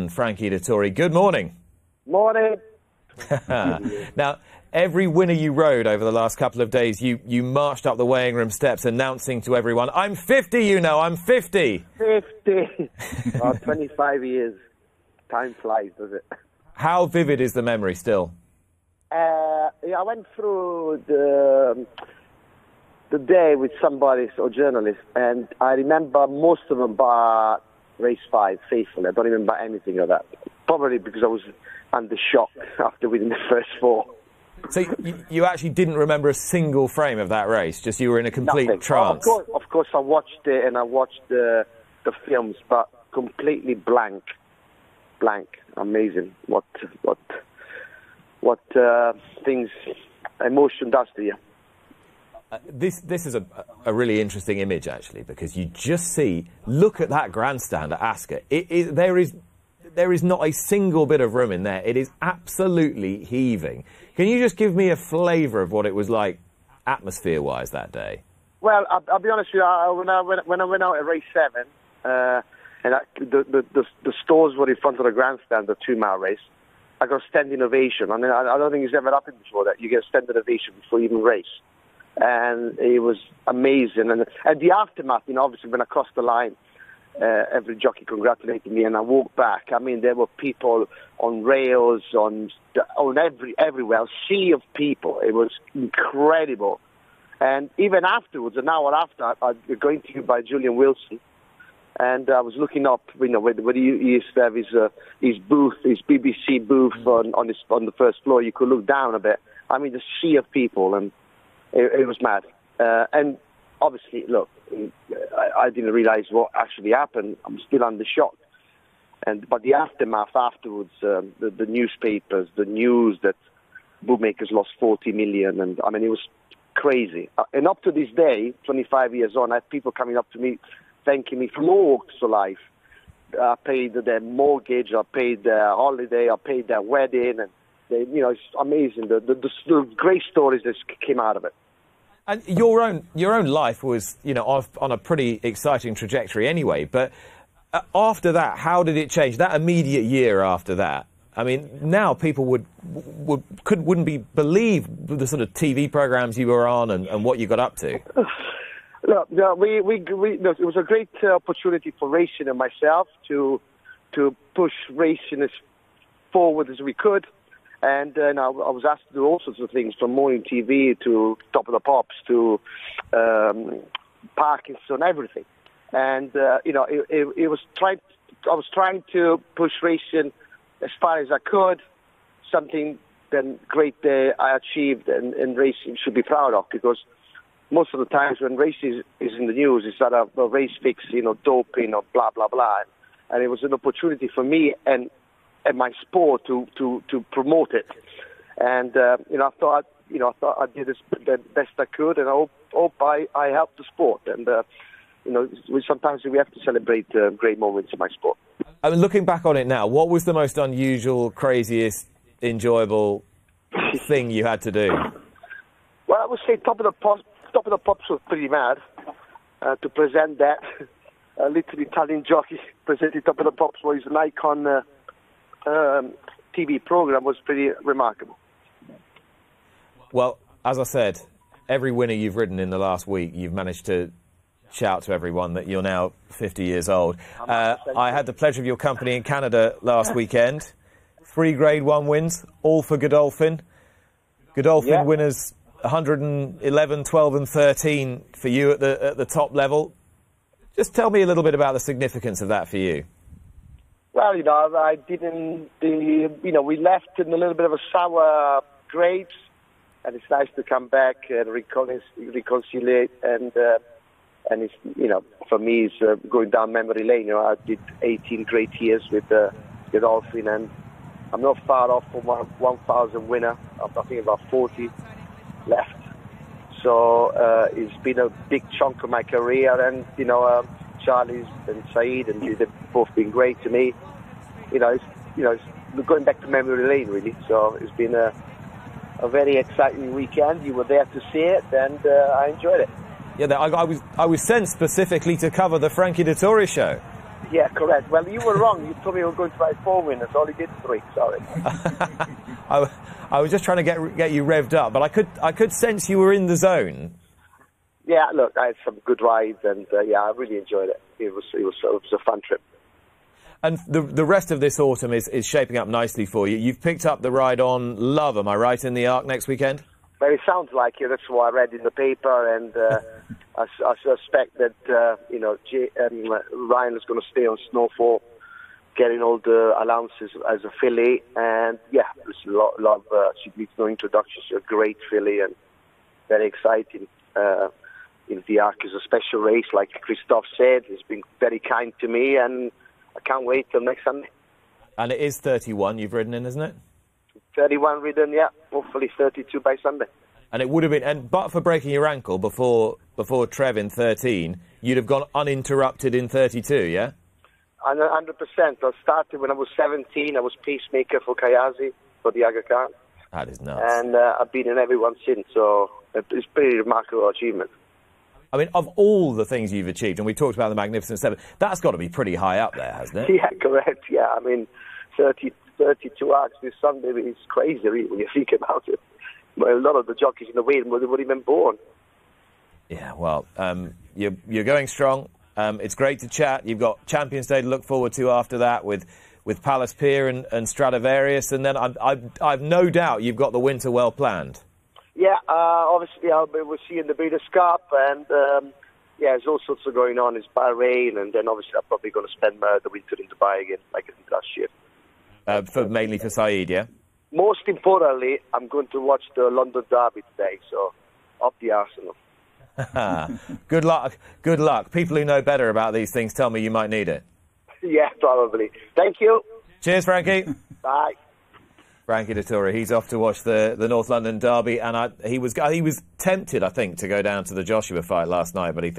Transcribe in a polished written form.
Frankie Dettori, good morning. Morning. Now, every winner you rode over the last couple of days, you marched up the weighing room steps announcing to everyone, I'm 50, you know, I'm 50. 50. Oh, 25 years. Time flies, does it? How vivid is the memory still? I went through the day with somebody, or journalist, and I remember most of them by race 5, Fatefully. I don't remember anything of that. Probably because I was under shock after winning the first 4. So you actually didn't remember a single frame of that race, just you were in a complete Nothing. trance? Of course, I watched it and I watched the films, but completely blank. Amazing. What things, emotion does to you. This is a really interesting image, actually, because you just see, look at that grandstand at Ascot. There is not a single bit of room in there. It is absolutely heaving. Can you just give me a flavour of what it was like atmosphere-wise that day? Well, I'll be honest with you, when I went out at race 7, and the stores were in front of the grandstand, the 2-mile race, I got a standing ovation. I mean, I don't think it's ever happened before that. You get a standing ovation before you even race. And it was amazing. And the aftermath, you know, obviously when I crossed the line, every jockey congratulated me, and I walked back. I mean, there were people on rails, everywhere, a sea of people. It was incredible. And even afterwards, an hour after, I was going to by Julian Wilson, and I was looking up, you know, where he used to have his booth, his BBC booth on the first floor. You could look down a bit. I mean, the sea of people, and it was mad. And obviously, look, I didn't realize what actually happened. I'm still under shock. But the aftermath afterwards, the newspapers, the news that bookmakers lost 40 million, and I mean, it was crazy. And up to this day, 25 years on, I have people coming up to me, thanking me from all walks of life. I paid their mortgage, I paid their holiday, I paid their wedding, and you know, it's amazing. The great stories that came out of it. And your own life was, you know, on a pretty exciting trajectory anyway. But after that, how did it change? That immediate year after that, I mean, now people wouldn't believe the sort of TV programs you were on and what you got up to. No, it was a great opportunity for racing and myself to push racing as forward as we could. And I was asked to do all sorts of things, from morning TV to Top of the Pops to Parkinson, everything. And you know, I was trying to push racing as far as I could. Something that great I achieved, and racing should be proud of, because most of the times when racing is in the news, it's that a race fix, you know, doping or blah blah blah. And it was an opportunity for me and my sport to promote it, and you know, I thought I did the best I could, and I hope I helped the sport. And you know, sometimes we have to celebrate great moments in my sport. I mean, looking back on it now, what was the most unusual, craziest, enjoyable thing you had to do? Well, I would say Top of the Pops was pretty mad to present that. A little Italian jockey presenting Top of the Pops was an icon. TV program was pretty remarkable. Well, as I said, every winner you've ridden in the last week, you've managed to shout to everyone that you're now 50 years old. I had the pleasure of your company in Canada last weekend. 3 Grade 1 wins, all for Godolphin. Godolphin winners 111, 12 and 13 for you at the top level. Just tell me a little bit about the significance of that for you. Well, you know, I didn't. You know, we left in a little bit of a sour grapes, and it's nice to come back and reconciliate. And it's, you know, for me, it's going down memory lane. You know, I did 18 great years with Godolphin, and I'm not far off from 1,000 winner. I think about 40 left. So it's been a big chunk of my career, and you know. Charlie's and Saeed, and they've both been great to me. It's going back to memory lane, really. So it's been a very exciting weekend. You were there to see it, and I enjoyed it. Yeah, I was sent specifically to cover the Frankie Dettori show. Yeah, correct. Well, you were wrong. You told me you were going to ride 4 winners. Only did 3. Sorry. I was just trying to get you revved up, but I could sense you were in the zone. Yeah, look, I had some good rides, and yeah, I really enjoyed it. It was a fun trip. And the rest of this autumn is shaping up nicely for you. You've picked up the ride on Love, am I right, in the Arc next weekend? Well, it sounds like it. That's what I read in the paper, and I suspect that Ryan is going to stay on Snowfall, getting all the allowances as a filly, and yeah, there's a lot of she needs no introduction. She's a great filly and very exciting. The Arc is a special race, like Christophe said. He's been very kind to me, and I can't wait till next Sunday. And it is 31 you've ridden in, isn't it? 31 ridden, yeah. Hopefully 32 by Sunday. And it would have been, but for breaking your ankle before Trev in 13, you'd have gone uninterrupted in 32, yeah? 100%. I started when I was 17. I was pacemaker for Kayazi, for the Aga Khan. That is nuts. And I've been in everyone since, so it's a pretty remarkable achievement. I mean, of all the things you've achieved, and we talked about the Magnificent Seven, that's got to be pretty high up there, hasn't it? Yeah, correct. Yeah, I mean, 32 arcs this Sunday is crazy, really, when you think about it. Well, a lot of the jockeys in the weight weren't even born. Yeah, well, you're going strong. It's great to chat. You've got Champions Day to look forward to after that with Palace Pier and Stradivarius, and then I've no doubt you've got the winter well planned. Yeah, obviously we'll see in the Breeders' Cup, and yeah, there's all sorts of going on. It's Bahrain, and then obviously I'm probably going to spend the winter in Dubai again, like I did last year. Mainly for Saeed, yeah? Most importantly, I'm going to watch the London Derby today, so up the Arsenal. Good luck. Good luck. People who know better about these things tell me you might need it. Yeah, probably. Thank you. Cheers, Frankie. Bye. Frankie Dettori, he's off to watch the North London Derby, and he was tempted, I think, to go down to the Joshua fight last night, but he